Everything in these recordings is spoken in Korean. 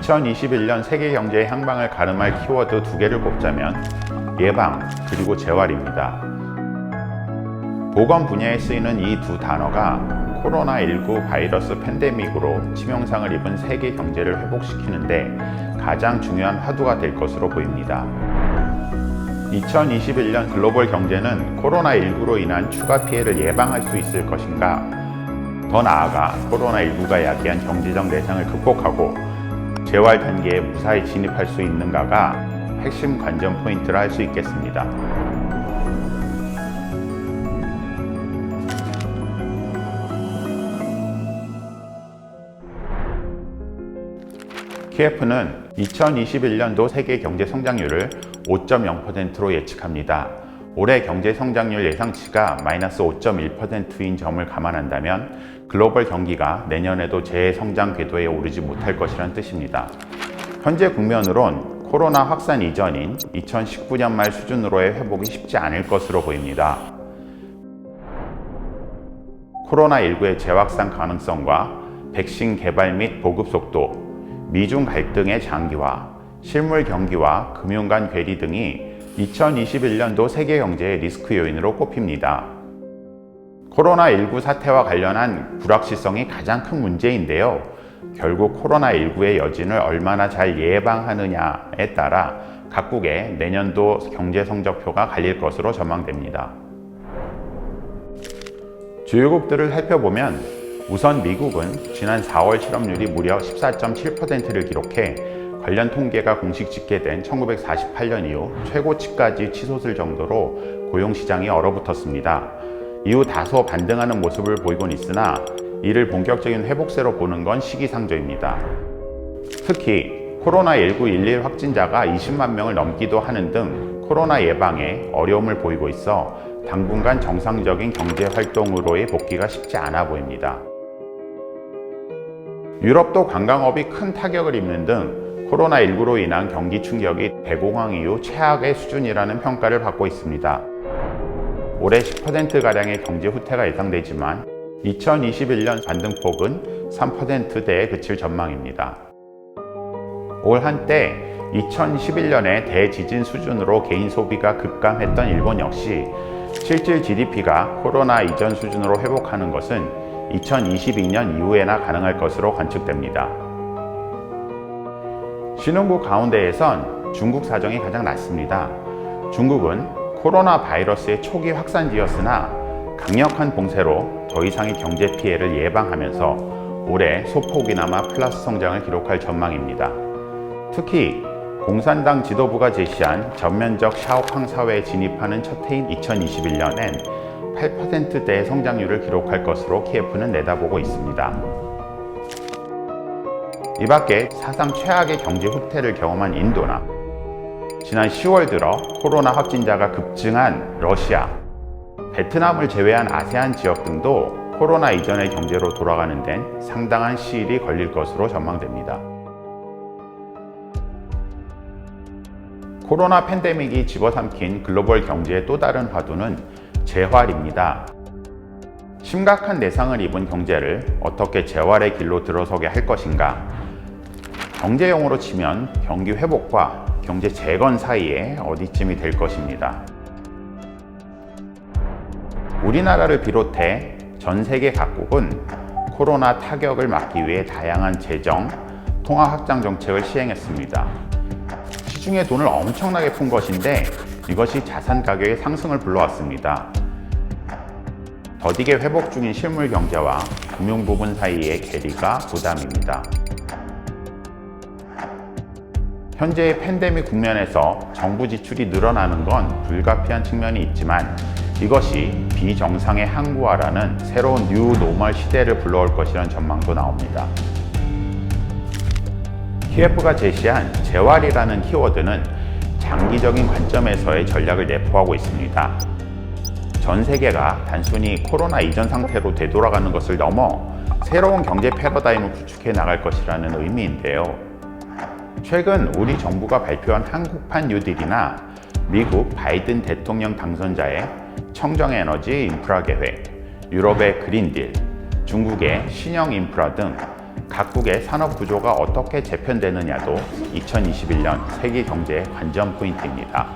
2021년 세계 경제의 향방을 가름할 키워드 두 개를 꼽자면 예방 그리고 재활입니다. 보건 분야에 쓰이는 이 두 단어가 코로나19 바이러스 팬데믹으로 치명상을 입은 세계 경제를 회복시키는데 가장 중요한 화두가 될 것으로 보입니다. 2021년 글로벌 경제는 코로나19로 인한 추가 피해를 예방할 수 있을 것인가? 더 나아가 코로나19가 야기한 경제적 내상을 극복하고 재활 단계에 무사히 진입할 수 있는가가 핵심 관전 포인트라 할 수 있겠습니다. KF는 2021년도 세계 경제 성장률을 5.0%로 예측합니다. 올해 경제 성장률 예상치가 마이너스 5.1%인 점을 감안한다면 글로벌 경기가 내년에도 재성장 궤도에 오르지 못할 것이란 뜻입니다. 현재 국면으론 코로나 확산 이전인 2019년 말 수준으로의 회복이 쉽지 않을 것으로 보입니다. 코로나19의 재확산 가능성과 백신 개발 및 보급 속도, 미중 갈등의 장기화, 실물 경기와 금융 간 괴리 등이 2021년도 세계 경제의 리스크 요인으로 꼽힙니다. 코로나19 사태와 관련한 불확실성이 가장 큰 문제인데요. 결국 코로나19의 여진을 얼마나 잘 예방하느냐에 따라 각국의 내년도 경제 성적표가 갈릴 것으로 전망됩니다. 주요국들을 살펴보면 우선 미국은 지난 4월 실업률이 무려 14.7%를 기록해 관련 통계가 공식 집계된 1948년 이후 최고치까지 치솟을 정도로 고용시장이 얼어붙었습니다. 이후 다소 반등하는 모습을 보이곤 있으나 이를 본격적인 회복세로 보는 건 시기상조입니다. 특히 코로나19 일일 확진자가 20만 명을 넘기도 하는 등 코로나 예방에 어려움을 보이고 있어 당분간 정상적인 경제 활동으로의 복귀가 쉽지 않아 보입니다. 유럽도 관광업이 큰 타격을 입는 등 코로나19로 인한 경기 충격이 대공황 이후 최악의 수준이라는 평가를 받고 있습니다. 올해 10%가량의 경제 후퇴가 예상되지만 2021년 반등폭은 3%대에 그칠 전망입니다. 올 한때 2011년에 대지진 수준으로 개인 소비가 급감했던 일본 역시 실질 GDP가 코로나 이전 수준으로 회복하는 것은 2022년 이후에나 가능할 것으로 관측됩니다. 신흥국 가운데에선 중국 사정이 가장 낫습니다. 중국은 코로나 바이러스의 초기 확산지였으나 강력한 봉쇄로 더 이상의 경제 피해를 예방하면서 올해 소폭이나마 플러스 성장을 기록할 전망입니다. 특히 공산당 지도부가 제시한 전면적 샤오캉 사회에 진입하는 첫 해인 2021년엔 8%대의 성장률을 기록할 것으로 KF는 내다보고 있습니다. 이 밖에 사상 최악의 경제 후퇴를 경험한 인도나 지난 10월 들어 코로나 확진자가 급증한 러시아, 베트남을 제외한 아세안 지역 등도 코로나 이전의 경제로 돌아가는 데는 상당한 시일이 걸릴 것으로 전망됩니다. 코로나 팬데믹이 집어삼킨 글로벌 경제의 또 다른 화두는 재활입니다. 심각한 내상을 입은 경제를 어떻게 재활의 길로 들어서게 할 것인가? 경제용어로 치면 경기 회복과 경제 재건 사이에 어디쯤이 될 것입니다. 우리나라를 비롯해 전 세계 각국은 코로나 타격을 막기 위해 다양한 재정, 통화 확장 정책을 시행했습니다. 시중에 돈을 엄청나게 푼 것인데 이것이 자산 가격의 상승을 불러왔습니다. 더디게 회복 중인 실물 경제와 금융 부분 사이의 괴리가 부담입니다. 현재의 팬데믹 국면에서 정부 지출이 늘어나는 건 불가피한 측면이 있지만 이것이 비정상의 항구화라는 새로운 뉴 노멀 시대를 불러올 것이라는 전망도 나옵니다. KF가 제시한 재활이라는 키워드는 장기적인 관점에서의 전략을 내포하고 있습니다. 전 세계가 단순히 코로나 이전 상태로 되돌아가는 것을 넘어 새로운 경제 패러다임을 구축해 나갈 것이라는 의미인데요. 최근 우리 정부가 발표한 한국판 뉴딜이나 미국 바이든 대통령 당선자의 청정에너지 인프라 계획, 유럽의 그린딜, 중국의 신형 인프라 등 각국의 산업 구조가 어떻게 재편되느냐도 2021년 세계 경제의 관전 포인트입니다.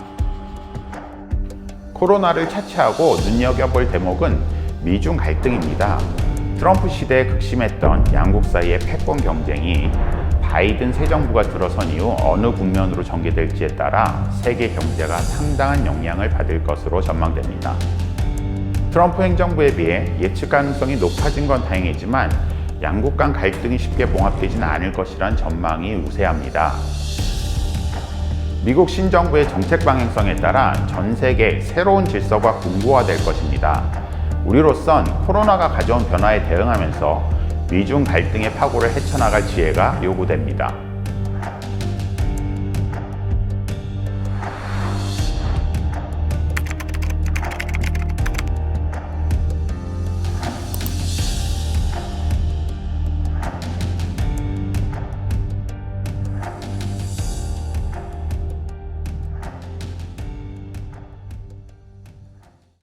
코로나를 차치하고 눈여겨볼 대목은 미중 갈등입니다. 트럼프 시대에 극심했던 양국 사이의 패권 경쟁이 바이든 새 정부가 들어선 이후 어느 국면으로 전개될지에 따라 세계 경제가 상당한 영향을 받을 것으로 전망됩니다. 트럼프 행정부에 비해 예측 가능성이 높아진 건 다행이지만 양국 간 갈등이 쉽게 봉합되지는 않을 것이란 전망이 우세합니다. 미국 신정부의 정책 방향성에 따라 전 세계 새로운 질서가 공고화될 것입니다. 우리로선 코로나가 가져온 변화에 대응하면서 미중 갈등의 파고를 헤쳐나갈 지혜가 요구됩니다.